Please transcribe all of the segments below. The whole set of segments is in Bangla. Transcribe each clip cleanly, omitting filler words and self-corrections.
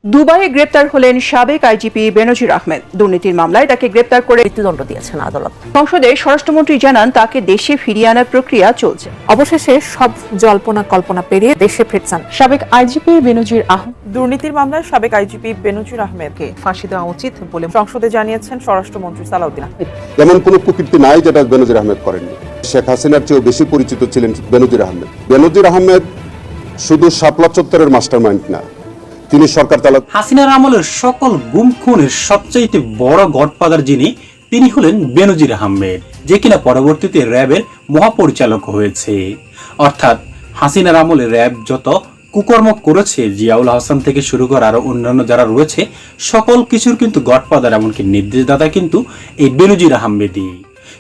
দুবাইয়ে গ্রেপ্তার হলেন সাবেক আইজিপি বেনজির আহমেদ। দুর্নীতির মামলায় তাকে গ্রেপ্তার করে মৃত্যুদণ্ড দিয়েছেন আদালত। সংসদে স্বরাষ্ট্রমন্ত্রী জানান তাকে দেশে ফিরিয়ে আনার প্রক্রিয়া চলছে। অবশেষে সব জল্পনা কল্পনা পেরিয়ে দেশে ফিরছেন সাবেক আইজিপি বেনজির আহমেদ। দুর্নীতির মামলায় সাবেক আইজিপি বেনজির আহমেদকে ফাঁসি দেওয়া উচিত বলে সংসদে জানিয়েছেন স্বরাষ্ট্রমন্ত্রী সালাউদ্দিন আহমেদ। এমন কোনো কুকীর্তি নাই যেটা বেনজির আহমেদ করেননি। শেখ হাসিনার চেয়েও বেশি পরিচিত ছিলেন বেনজির আহমেদ। বেনজির আহমেদ শুধু শাপলা চত্বরের মাস্টারমাইন্ড না, তিনি সরকার চালাতে হাসিনার আমলের সকল গুম খুনের সবচাইতে বড় গডফাদার তিনি হলেন বেনজির আহমেদ, যে কিনা পরবর্তীতে র্যাবের মহাপরিচালক হয়েছে। অর্থাৎ হাসিনার আমলে র্যাব যত কুকর্ম করেছে, জিয়াউল হাসান থেকে শুরু করে আরো অন্যান্য যারা রয়েছে, সকল কিছুর কিন্তু গডফাদার এমনকি নির্দেশদাতা কিন্তু এই বেনজির আহমেদই।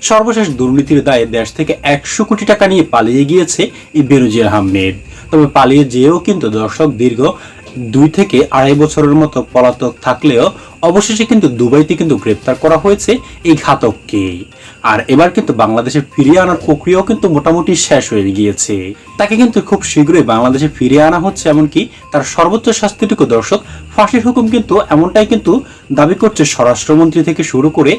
সর্বশেষ দুর্নীতির দায়ে দেশ থেকে 100 কোটি টাকা নিয়ে পালিয়ে গিয়েছে এই বেনজির আহমেদ। তবে পালিয়ে যেও কিন্তু দর্শক দীর্ঘ 2 থেকে 2.5 বছরের মতো পলাতক থাকলেও অবশেষে কিন্তু দুবাইতে কিন্তু গ্রেপ্তার করা হয়েছে এই ঘাতককে। আর এবার কিন্তু বাংলাদেশে ফিরিয়ে আনার প্রক্রিয়াও কিন্তু মোটামুটি শেষ হয়ে গিয়েছে। তাকে কিন্তু খুব শীঘ্রই বাংলাদেশে ফিরিয়ে আনা হচ্ছে, এমনকি তার সর্বোচ্চ শাস্তিটুকু দর্শক ফাঁসির হুকুম কিন্তু এমনটাই কিন্তু দাবি করছে স্বরাষ্ট্রমন্ত্রী থেকে শুরু করে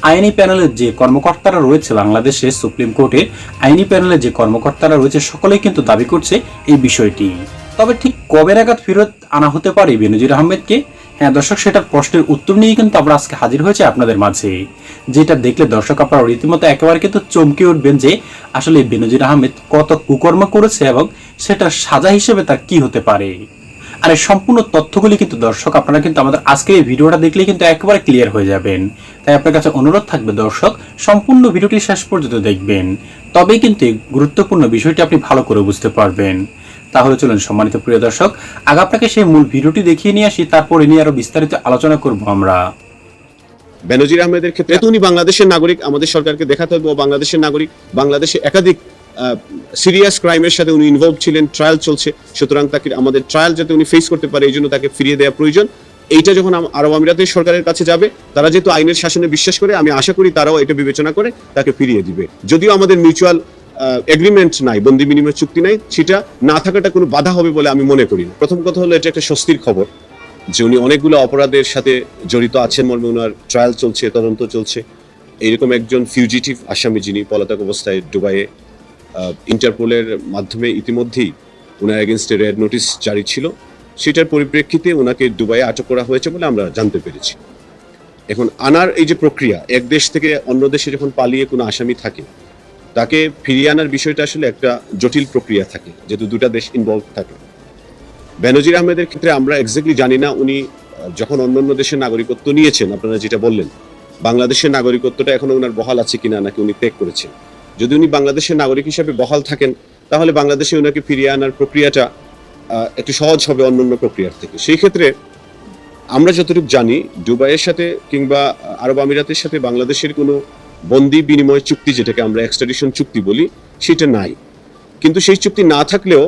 আইনি প্যানেলের যে কর্মকর্তারা রয়েছে বাংলাদেশে সুপ্রিম কোর্টের আইনি প্যানেলের যে কর্মকর্তারা রয়েছে, সকলেই কিন্তু দাবি করছে এই বিষয়টি। তবে ঠিক কবে নাগাদ ফেরত আনা হতে পারে বেনজির আহমেদকে? হ্যাঁ দর্শক, সেটার প্রশ্নের উত্তর নিয়ে কিন্তু আমরা আজকে হাজির হয়েছে আপনাদের মাঝে, যেটা দেখলে দর্শক আপনারা রীতিমতো একেবারে কিন্তু চমকে উঠবেন যে আসলে বেনজির আহমেদ কত কুকর্ম করেছে এবং সেটার সাজা হিসেবে তার কি হতে পারে। আর এই সম্পূর্ণ তথ্যগুলি কিন্তু দর্শক আপনারা কিন্তু আমাদের আজকের এই ভিডিওটা দেখলে কিন্তু একেবারে ক্লিয়ার হয়ে যাবেন। তাই আপনার কাছে অনুরোধ থাকবে দর্শক, সম্পূর্ণ ভিডিওটি শেষ পর্যন্ত দেখবেন, তবেই কিন্তু এই গুরুত্বপূর্ণ বিষয়টি আপনি ভালো করে বুঝতে পারবেন। তাহলে চলুন সম্মানিত প্রিয় দর্শক, আগে আপনাকে সেই মূল ভিডিওটি দেখিয়ে নিয়ে আসি, তারপরে নিয়ে আরো বিস্তারিত আলোচনা করব আমরা। বেনজির আহমেদের ক্ষেত্রে উনি বাংলাদেশের নাগরিক, আমাদের সরকারকে দেখাতে হবে ও বাংলাদেশের নাগরিক। বাংলাদেশে একাধিক সিরিয়াস ক্রাইমের সাথে উনি ইনভলভ ছিলেন, ট্রায়াল চলছে, সুতরাং তাকে আমাদের ট্রায়াল যাতে উনি ফেস করতে পারে এই জন্য তাকে ফিরিয়ে দেওয়া প্রয়োজন। এইটা যখন আরব আমিরাতের সরকারের কাছে যাবে, তারা যেহেতু আইনের শাসনে বিশ্বাস করে, আমি আশা করি তারাও এটা বিবেচনা করে তাকে ফিরিয়ে দিবে। যদিও আমাদের মিউচুয়াল এগ্রিমেন্ট নাই, বন্দি বিনিময় চুক্তি নাই, সেটা না থাকাটা কোনো বাধা হবে বলে আমি মনে করি না। প্রথম কথা হলো, এটা একটা স্বস্তির খবর যে উনি অনেকগুলো অপরাধের সাথে জড়িত আছেন মর্মে ওনার ট্রায়াল চলছে, তদন্ত চলছে। এইরকম একজন ফিউজিটিভ আসামি যিনি পলাতক অবস্থায় দুবাইয়ে ইন্টারপোলের মাধ্যমে ইতিমধ্যেই ওনার এগেনস্টে রেড নোটিশ জারি ছিল, সেটার পরিপ্রেক্ষিতে ওনাকে দুবাইয়ে আটক করা হয়েছে বলে আমরা জানতে পেরেছি। এখন আনার এই যে প্রক্রিয়া, এক দেশ থেকে অন্য দেশে যখন পালিয়ে কোনো আসামি থাকে, তাকে ফিরিয়ে আনার বিষয়টা আসলে একটা জটিল প্রক্রিয়া থাকে, যেহেতু দুটা দেশ ইনভলভ থাকে। বেনজির আহমেদের ক্ষেত্রে আমরা এক্স্যাক্টলি জানি না উনি যখন অন্যান্য দেশের নাগরিকত্ব নিয়েছেন, আপনারা যেটা বললেন, বাংলাদেশের নাগরিকত্বটা এখনো ওনার বহাল আছে কিনা, নাকি উনি ত্যাগ করেছেন। যদি উনি বাংলাদেশের নাগরিক হিসাবে বহাল থাকেন, তাহলে বাংলাদেশে ওনাকে ফিরিয়ে আনার প্রক্রিয়াটা একটু সহজ হবে অন্যান্য প্রক্রিয়ার থেকে। সেই ক্ষেত্রে আমরা যতটুকু জানি, দুবাইয়ের সাথে কিংবা আরব আমিরাতের সাথে বাংলাদেশের কোনো বন্দি বিনিময় চুক্তি, যেটাকে আমরা এক্সট্রাডিশন চুক্তি বলি, সেটা নাই। কিন্তু সেই চুক্তি না থাকলেও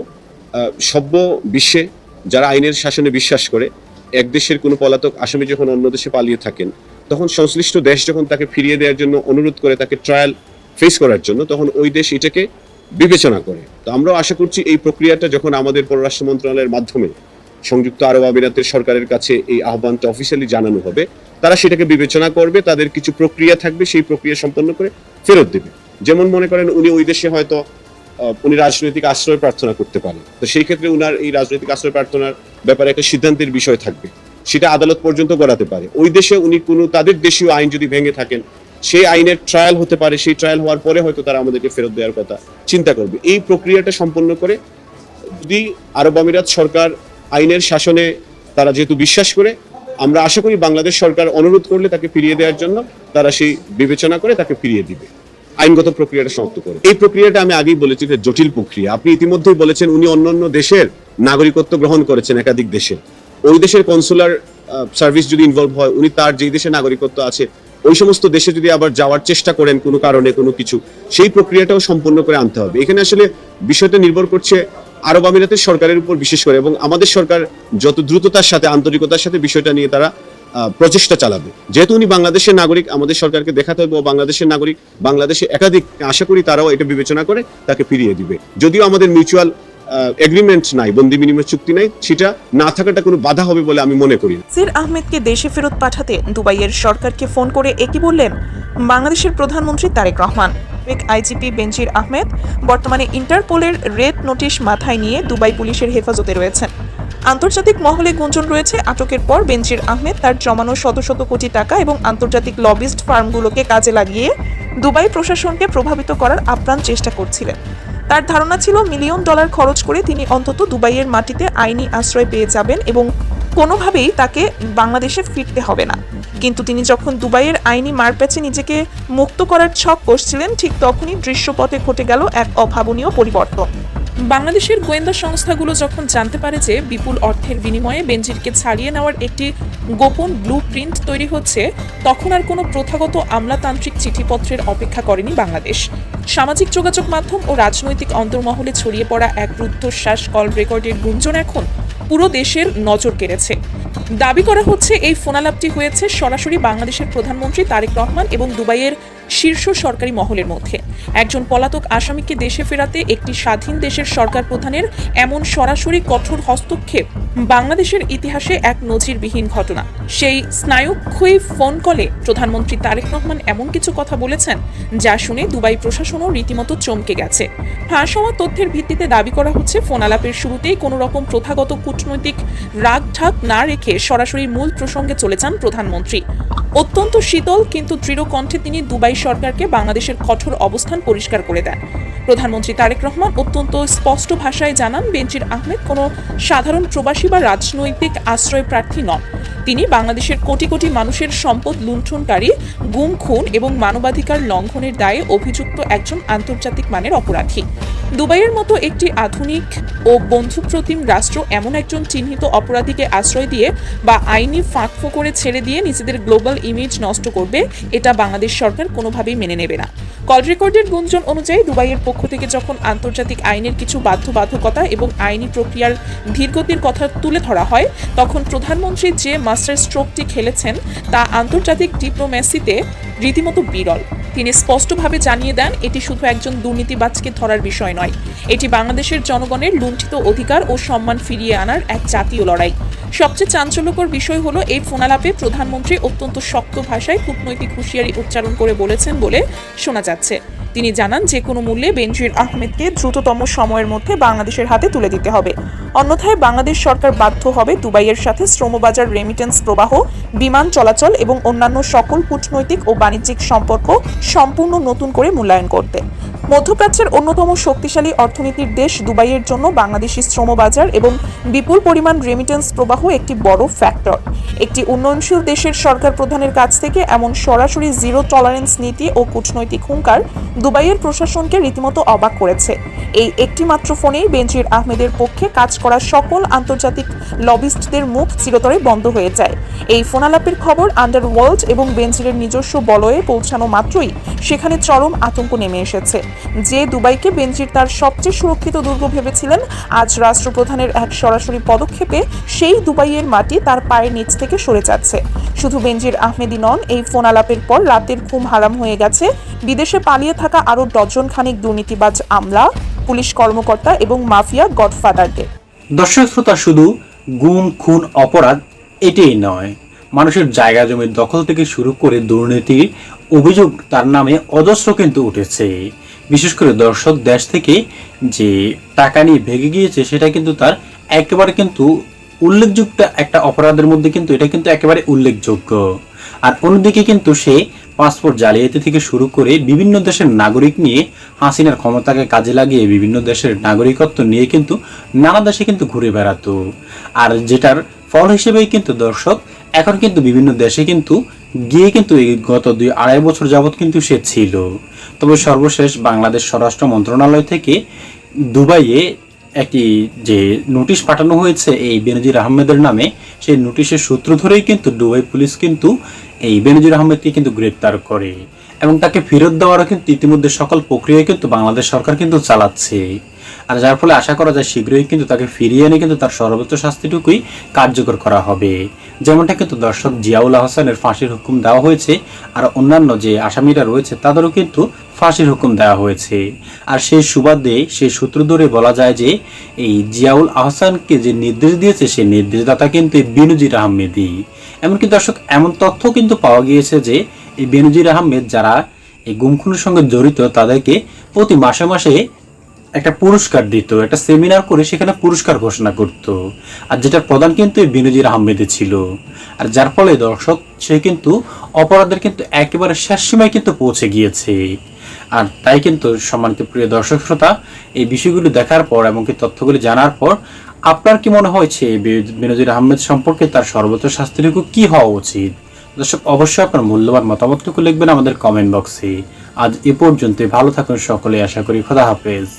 সভ্য বিশ্বে যারা আইনের শাসনে বিশ্বাস করে, এক দেশের কোনো পলাতক আসামি যখন অন্য দেশে পালিয়ে থাকেন, তখন সংশ্লিষ্ট দেশ যখন তাকে ফিরিয়ে দেওয়ার জন্য অনুরোধ করে, তাকে ট্রায়াল ফেস করার জন্য, তখন ওই দেশ এটাকে বিবেচনা করে। তো আমরাও আশা করছি এই প্রক্রিয়াটা যখন আমাদের পররাষ্ট্র মন্ত্রণালয়ের মাধ্যমে সংযুক্ত আরব আমিরাতের সরকারের কাছে এই আহ্বানটা অফিসিয়ালি জানানো হবে, তারা সেটাকে বিবেচনা করবে, তাদের কিছু প্রক্রিয়া থাকবে, সেই প্রক্রিয়া সম্পন্ন করে ফেরত দেবে। যেমন মনে করেন উনি ওই দেশে হয়তো উনি রাজনৈতিক আশ্রয় প্রার্থনা করতে পারেন, তো সেই ক্ষেত্রে উনার এই রাজনৈতিক আশ্রয় প্রার্থনার ব্যাপারে একটা সিদ্ধান্তের বিষয় থাকবে, সেটা আদালত পর্যন্ত গড়াতে পারে। ওই দেশে উনি কোনো তাদের দেশীয় আইন যদি ভেঙে থাকেন, সেই আইনের ট্রায়াল হতে পারে, সেই ট্রায়াল হওয়ার পরে হয়তো তারা আমাদেরকে ফেরত দেওয়ার কথা চিন্তা করবে। এই প্রক্রিয়াটা সম্পন্ন করে যদি আরব আমিরাত সরকার আইনের শাসনে তারা যেহেতু বিশ্বাস করে, আমরা আশা করি বাংলাদেশ সরকার অনুরোধ করলে তাকে ফিরিয়ে দেওয়ার জন্য তারা সেই বিবেচনা করে তাকে ফিরিয়ে দিবে, আইনগত প্রক্রিয়াটা সমাপ্ত করে। এই প্রক্রিয়াটা আমি আগেই বলেছি যে জটিল প্রক্রিয়া। আপনি ইতিমধ্যেই বলেছেন উনি অন্যান্য দেশের নাগরিকত্ব গ্রহণ করেছেন, একাধিক দেশের। ওই দেশের কনসুলার সার্ভিস যদি ইনভলভ হয়, উনি তার যেই দেশে নাগরিকত্ব আছে ওই সমস্ত দেশে যদি আবার যাওয়ার চেষ্টা করেন কোনো কারণে কোনো কিছু, সেই প্রক্রিয়াটাও সম্পন্ন করে আনতে হবে। এখানে আসলে বিষয়টা নির্ভর করছে আরব আমিরাতের সরকারের উপর বিশেষ করে, এবং আমাদের সরকার যত দ্রুততার সাথে, আন্তরিকতার সাথে বিষয়টা নিয়ে তারা প্রচেষ্টা চালাবে। যেহেতু উনি বাংলাদেশের নাগরিক, আমাদের সরকারকে দেখাতে হবে ও বাংলাদেশের নাগরিক, বাংলাদেশে একাধিক, আশা করি তারাও এটা বিবেচনা করে তাকে ফিরিয়ে দিবে। যদিও আমাদের মিউচুয়াল এগ্রিমেন্ট নাই, বন্দি বিনিময় চুক্তি নাই, সেটা না থাকাটা কোনো বাধা হবে বলে আমি মনে করি না। নাসির আহমেদকে দেশে ফেরত পাঠাতে দুবাইয়ের সরকারকে ফোন করে একই বললেন বাংলাদেশের প্রধানমন্ত্রী তারেক রহমান। আইজিপি বেনজির আহমেদ বর্তমানে ইন্টারপোলের রেড নোটিশ মাথায় নিয়ে দুবাই পুলিশের হেফাজতে রয়েছেন। আন্তর্জাতিক মহলে গুঞ্জন রয়েছে আটকের পর বেনজির আহমেদ তার জমানো শত শত কোটি টাকা এবং আন্তর্জাতিক লবিস্ট ফার্মগুলোকে কাজে লাগিয়ে দুবাই প্রশাসনকে প্রভাবিত করার আপ্রাণ চেষ্টা করছিলেন। তার ধারণা ছিল $1 মিলিয়ন খরচ করে তিনি অন্তত দুবাইয়ের মাটিতে আইনি আশ্রয় পেয়ে যাবেন এবং কোনোভাবেই তাকে বাংলাদেশে ফিরতে হবে না। কিন্তু তিনি যখন দুবাইয়ের আইনি মারপ্যাচে নিজেকে মুক্ত করার ছক কষছিলেন, ঠিক তখনই দৃশ্যপটে ঘটে গেল এক অভাবনীয় পরিবর্তন। বাংলাদেশের গোয়েন্দা সংস্থাগুলো যখন জানতে পারে যে বিপুল অর্থের বিনিময়ে বেনজিরকে ছাড়িয়ে নেওয়ার একটি গোপন ব্লু প্রিন্ট তৈরি হচ্ছে, তখন আর কোনো প্রথাগত আমলাতান্ত্রিক চিঠিপত্রের অপেক্ষা করেনি বাংলাদেশ। সামাজিক যোগাযোগ মাধ্যম ও রাজনৈতিক অন্তর্মহলে ছড়িয়ে পড়া এক রুদ্ধশ্বাস কল রেকর্ডের গুঞ্জন এখন পুরো দেশের নজর কেড়েছে। দাবি করা হচ্ছে এই ফোনালাপটি হয়েছে সরাসরি বাংলাদেশের প্রধানমন্ত্রী তারেক রহমান এবং দুবাইয়ের শীর্ষ সরকারি মহলের মধ্যে। একজন পলাতক আসামিকে দেশে ফেরাতে একটি স্বাধীন দেশের সরকার প্রধানের এমন সরাসরি কঠোর হস্তক্ষেপ বাংলাদেশের ইতিহাসে এক নজিরবিহীন ঘটনা। সেই স্নায়ুক্ষয়ী ফোন কলে প্রধানমন্ত্রী তারেক রহমান এমন কিছু কথা বলেছেন যা শুনে দুবাই প্রশাসনও রীতিমতো চমকে গেছে। ফাঁস হওয়া তথ্যের ভিত্তিতে দাবি করা হচ্ছে ফোনালাপের শুরুতেই কোনো রকম প্রথাগত কূটনৈতিক রাগঢাক না রেখে সরাসরি মূল প্রসঙ্গে চলে যান প্রধানমন্ত্রী। অত্যন্ত শীতল কিন্তু দৃঢ় কণ্ঠে তিনি দুবাই সরকারকে বাংলাদেশের কঠোর অবস্থান পরিষ্কার করে দেন। প্রধানমন্ত্রী তারেক রহমান অত্যন্ত স্পষ্ট ভাষায় জানান, বেনজির আহমেদ কোনো সাধারণ প্রবাসী বা রাজনৈতিক আশ্রয় প্রার্থী নন। তিনি বাংলাদেশের কোটি কোটি মানুষের সম্পদ লুণ্ঠনকারী, গুম খুন এবং মানবাধিকার লঙ্ঘনের দায়ে অভিযুক্ত একজন আন্তর্জাতিক মানের অপরাধী। দুবাইয়ের মতো একটি আধুনিক ও বন্ধুপ্রতিম রাষ্ট্র এমন একজন চিহ্নিত অপরাধীকে আশ্রয় দিয়ে বা আইনি ফাঁকফোঁ করে ছেড়ে দিয়ে নিজেদের গ্লোবাল ইমেজ নষ্ট করবে, এটা বাংলাদেশ সরকার কোনোভাবেই মেনে নেবে না। কল রেকর্ডের গুঞ্জন অনুযায়ী দুবাইয়ের পক্ষ থেকে যখন আন্তর্জাতিক আইনের কিছু বাধ্যবাধকতা এবং আইনি প্রক্রিয়ার ধীরগতির কথা তুলে ধরা হয়, তখন প্রধানমন্ত্রী যে মাস্টার স্ট্রোকটি খেলেছেন তা আন্তর্জাতিক ডিপ্লোম্যাসিতে রীতিমতো বিরল। তিনি স্পষ্টভাবে জানিয়ে দেন, এটি শুধু একজন দুর্নীতিবাজকে ধরার বিষয় নয়, এটি বাংলাদেশের জনগণের লুণ্ঠিত অধিকার ও সম্মান ফিরিয়ে আনার এক জাতীয় লড়াই। সবচেয়ে চাঞ্চল্যকর বিষয় হলো এই ফোনালাপে প্রধানমন্ত্রী অত্যন্ত শক্ত ভাষায় কূটনৈতিক হুঁশিয়ারি উচ্চারণ করে বলেছেন বলে শোনা যাচ্ছে। তিনি জানান, যে কোনো মূল্যে বেনজির আহমেদকে দ্রুততম সময়ের মধ্যে বাংলাদেশের হাতে তুলে দিতে হবে, অন্যথায় বাংলাদেশ সরকার বাধ্য হবে দুবাইয়ের সাথে শ্রমবাজার, রেমিটেন্স প্রবাহ, বিমান চলাচল এবং অন্যান্য সকল কূটনৈতিক ও বাণিজ্যিক সম্পর্ক সম্পূর্ণ নতুন করে মূল্যায়ন করতে। মধ্যপ্রাচ্যের অন্যতম শক্তিশালী অর্থনীতির দেশ দুবাইয়ের জন্য বাংলাদেশি শ্রমবাজার এবং বিপুল পরিমাণ রেমিটেন্স প্রবাহ একটি বড় ফ্যাক্টর। একটি উন্নয়নশীল দেশের সরকার প্রধানের কাছ থেকে এমন সরাসরি জিরো টলারেন্স নীতি ও কূটনৈতিক হুঙ্কার দুবাইয়ের প্রশাসনকে রীতিমতো অবাক করেছে। এই একটি মাত্র ফোনেই বেনজির আহমেদের পক্ষে কাজ করা সকল আন্তর্জাতিক লবিস্টদের মুখ চিরতরে বন্ধ হয়ে যায়। এই ফোনালাপের খবর আন্ডারওয়ার্ল্ড এবং বেনজিরের নিজস্ব বলয়ে পৌঁছানো মাত্রই সেখানে চরম আতঙ্ক নেমে এসেছে। যে দুবাইকে বেনজির তার সবচেয়ে সুরক্ষিত দুর্গ ভেবেছিলেন, আজ রাষ্ট্রপ্রধানের এক সরাসরি পদক্ষেপে সেই দুবাইয়ের মাটি তার পায়ের নিচ থেকে সরে যাচ্ছে। শুধু বেনজির আহমেদই নন, এই ফোনালাপের পর রাতের ঘুম হারাম হয়ে গেছে বিদেশে পালিয়ে থাকা আরও ডজন খানিক দুর্নীতিবাজ আমলা, পুলিশ কর্মকর্তা এবং মাফিয়া গডফাদারদের। দর্শক শ্রোতা, শুধু গুম খুন অপরাধ এটাই নয়, মানুষের জায়গা জমির দখল থেকে শুরু করে দুর্নীতির অভিযোগ তার নামে অজস্র কিন্তু উঠেছে। বিশেষ করে দর্শক দেশ থেকে যে টাকা নিয়ে ভেগে গিয়েছে, সেটা কিন্তু তার একেবারে কিন্তু উল্লেখযোগ্য একটা অপরাধের মধ্যে কিন্তু এটা কিন্তু একেবারে উল্লেখযোগ্য। আর অন্যদিকে কিন্তু সে পাসপোর্ট জালিয়াতি থেকে শুরু করে বিভিন্ন দেশের নাগরিক নিয়ে হাসিনার ক্ষমতাকে কাজে লাগিয়ে বিভিন্ন দেশের নাগরিকত্ব নিয়ে কিন্তু নানা দেশে কিন্তু ঘুরে বেড়াতো। আর যেটার ফল হিসেবেই কিন্তু দর্শক এখন কিন্তু বিভিন্ন দেশে কিন্তু গিয়ে কিন্তু এই গত 2-2.5 বছর যাবৎ কিন্তু সে ছিল। তবে সর্বশেষ বাংলাদেশ স্বরাষ্ট্র মন্ত্রণালয় থেকে দুবাইয়ে একটি যে নোটিশ পাঠানো হয়েছে এই বেনজির আহমেদের নামে, সেই নোটিশের সূত্র ধরেই কিন্তু দুবাই পুলিশ কিন্তু এই বেনজির আহমেদকে কিন্তু গ্রেপ্তার করে এবং তাকে ফেরত দেওয়ারও কিন্তু ইতিমধ্যে সকল প্রক্রিয়া কিন্তু বাংলাদেশ সরকার কিন্তু চালাচ্ছে। আর যার ফলে আশা করা যায় শীঘ্রই কিন্তু তাকে ফিরিয়ে এনে কিন্তু তার সর্বোচ্চ শাস্তিটুকুই কার্যকর করা হবে। যেমনটা কিন্তু দর্শক জিয়াউল আহসানের ফাঁসির হুকুম দেওয়া হয়েছে, আর অন্যান্য যে আসামিরা রয়েছে তাদেরও কিন্তু ফাঁসির হুকুম দেওয়া হয়েছে। আর সেই সুবাদে সেই সূত্র ধরে বলা যায় যে এই জিয়াউল আহসানকে যে নির্দেশ দিয়েছে সেই নির্দেশদাতা কিন্তু এই বেনজির আহমেদই। এমনকি দর্শক এমন তথ্য কিন্তু পাওয়া গিয়েছে যে এই বেনজির আহমেদ যারা এই গুম খুনের সঙ্গে জড়িত তাদেরকে প্রতি মাসে মাসে একটা পুরস্কার দিত, একটা সেমিনার করে সেখানে পুরস্কার ঘোষণা করত, আর যেটার প্রধান কিন্তু এই বেনজির আহমেদে ছিল। আর যার ফলে দর্শক সে কিন্তু অপরাধের কিন্তু একেবারে শেষ সীমায় কিন্তু পৌঁছে গিয়েছে। আর তাই কিন্তু সম্মানিত প্রিয় দর্শক শ্রোতা, এই বিষয়গুলো দেখার পর এমনকি তথ্যগুলি জানার পর আপনার কি মনে হয়েছে বেনজির আহমেদ সম্পর্কে তার সর্বোচ্চ শাস্তিটুকু কি হওয়া উচিত? দর্শক অবশ্যই আপনার মূল্যবান মতামতটুকু লিখবেন আমাদের কমেন্ট বক্সে। আজ এ পর্যন্ত, ভালো থাকুন সকলে, আশা করি খোদা হাফেজ।